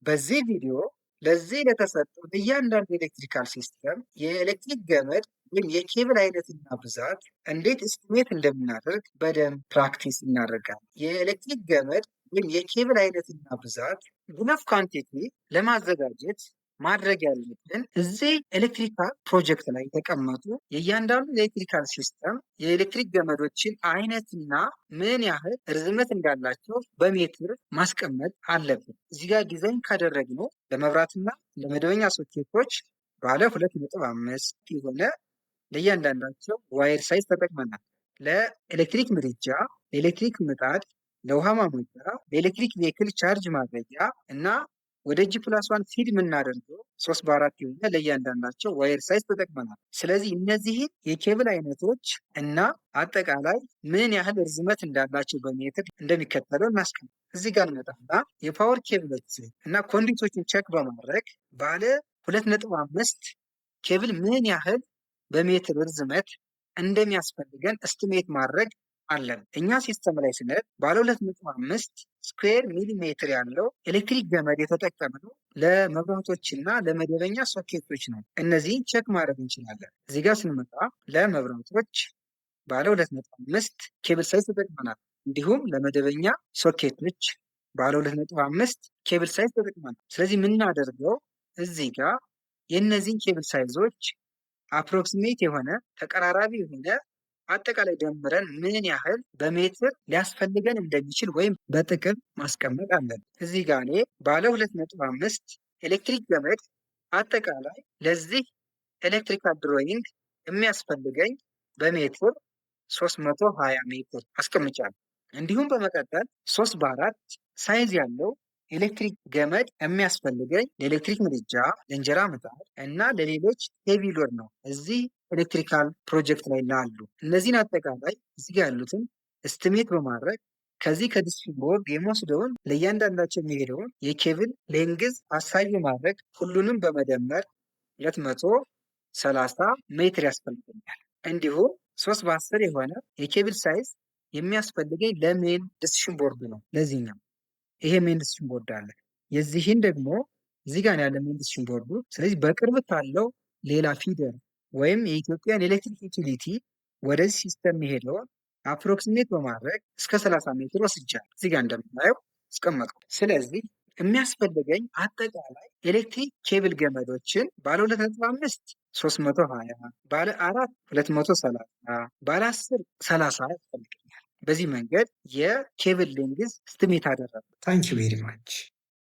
በዚህ ቪዲዮ ለዚህ ለተሰጠው እያንዳንዱ ኤሌክትሪካል ሲስተም የኤሌክትሪክ ገመድ ወይም የኬብል አይነትና ብዛት እንዴት እስቲሜት እንደምናደርግ በደንብ ፕራክቲስ እናደርጋለን። የኤሌክትሪክ ገመድ ወይም የኬብል አይነትና ብዛት ኢነፍ ኳንቲቲ ለማዘጋጀት ማድረግ ያለብን እዚህ ኤሌክትሪካል ፕሮጀክት ላይ የተቀመጡ የእያንዳንዱ ኤሌክትሪካል ሲስተም የኤሌክትሪክ ገመዶችን አይነትና ምን ያህል ርዝመት እንዳላቸው በሜትር ማስቀመጥ አለብን። እዚህ ጋር ዲዛይን ካደረግነው ለመብራትና ለመደበኛ ሶኬቶች ባለ 2.5 የሆነ ለእያንዳንዳቸው ዋይር ሳይዝ ተጠቅመናል። ለኤሌክትሪክ ምድጃ፣ ለኤሌክትሪክ ምጣድ፣ ለውሃ ማሞቂያ፣ ለኤሌክትሪክ ቬክል ቻርጅ ማድረጊያ እና ወደ G+1 ፊድ የምናደርገው 3/4 የሆነ ለእያንዳንዳቸው ዋየር ሳይዝ ተጠቅመናል። ስለዚህ እነዚህን የኬብል አይነቶች እና አጠቃላይ ምን ያህል ርዝመት እንዳላቸው በሜትር እንደሚከተለው እናስቀምጥ። እዚህ ጋር እንመጣና የፓወር ኬብሎች እና ኮንዲቶችን ቼክ በማድረግ ባለ 2.5 ኬብል ምን ያህል በሜትር ርዝመት እንደሚያስፈልገን እስቲሜት ማድረግ አለን። እኛ ሲስተም ላይ ስንሄድ ባለ 2.5 ስኩዌር ሚሊሜትር ያለው ኤሌክትሪክ ገመድ የተጠቀምነው ለመብራቶችና ለመደበኛ ሶኬቶች ነው። እነዚህን ቼክ ማድረግ እንችላለን። እዚህ ጋር ስንመጣ ለመብራቶች ባለ 2.5 ኬብል ሳይዝ ተጠቅመናል። እንዲሁም ለመደበኛ ሶኬቶች ባለ 2.5 ኬብል ሳይዝ ተጠቅመናል። ስለዚህ የምናደርገው እዚህ ጋር የእነዚህን ኬብል ሳይዞች አፕሮክሲሜት የሆነ ተቀራራቢ የሆነ አጠቃላይ ደምረን ምን ያህል በሜትር ሊያስፈልገን እንደሚችል ወይም በጥቅል ማስቀመጥ አለን። እዚህ ጋር እኔ ባለ 2.5 ኤሌክትሪክ ገመድ አጠቃላይ ለዚህ ኤሌክትሪካል ድሮይንግ የሚያስፈልገኝ በሜትር 320 ሜትር አስቀምጫለሁ። እንዲሁም በመቀጠል 3/4 ሳይዝ ያለው ኤሌክትሪክ ገመድ የሚያስፈልገኝ ለኤሌክትሪክ ምድጃ፣ ለእንጀራ ምጣድ እና ለሌሎች ሄቪ ሎድ ነው እዚህ ኤሌክትሪካል ፕሮጀክት ላይ ላሉ። እነዚህን አጠቃላይ እዚህ ጋር ያሉትን እስቲሜት በማድረግ ከዚህ ከዲስፕሌይ ቦርድ የምወስደውን ለእያንዳንዳቸው የሚሄደውን የኬብል ሌንግዝ አሳይ በማድረግ ሁሉንም በመደመር 230 ሜትር ያስፈልገኛል። እንዲሁም 3/10 የሆነ የኬብል ሳይዝ የሚያስፈልገኝ ለሜን ዲስሽን ቦርድ ነው። ለዚህኛው ይሄ ሜን ዲስሽን ቦርድ አለ። የዚህን ደግሞ እዚህ ጋር ያለ ሜን ዲስሽን ቦርዱ። ስለዚህ በቅርብ ካለው ሌላ ፊደር ወይም የኢትዮጵያን ኤሌክትሪክ ዩቲሊቲ ወደዚህ ሲስተም የሚሄደውን አፕሮክሲሜት በማድረግ እስከ 30 ሜትር ወስጃለሁ። እዚህ ጋር እንደምናየው አስቀመጥኩ። ስለዚህ የሚያስፈልገኝ አጠቃላይ ኤሌክትሪክ ኬብል ገመዶችን ባለ 2.5 320፣ ባለ 4 230፣ ባለ 10 30 ያስፈልገኛል። በዚህ መንገድ የኬብል ሌንግዝ እስቲሜት አደረግኩ። ታንክ ዩ ቬሪ ማች።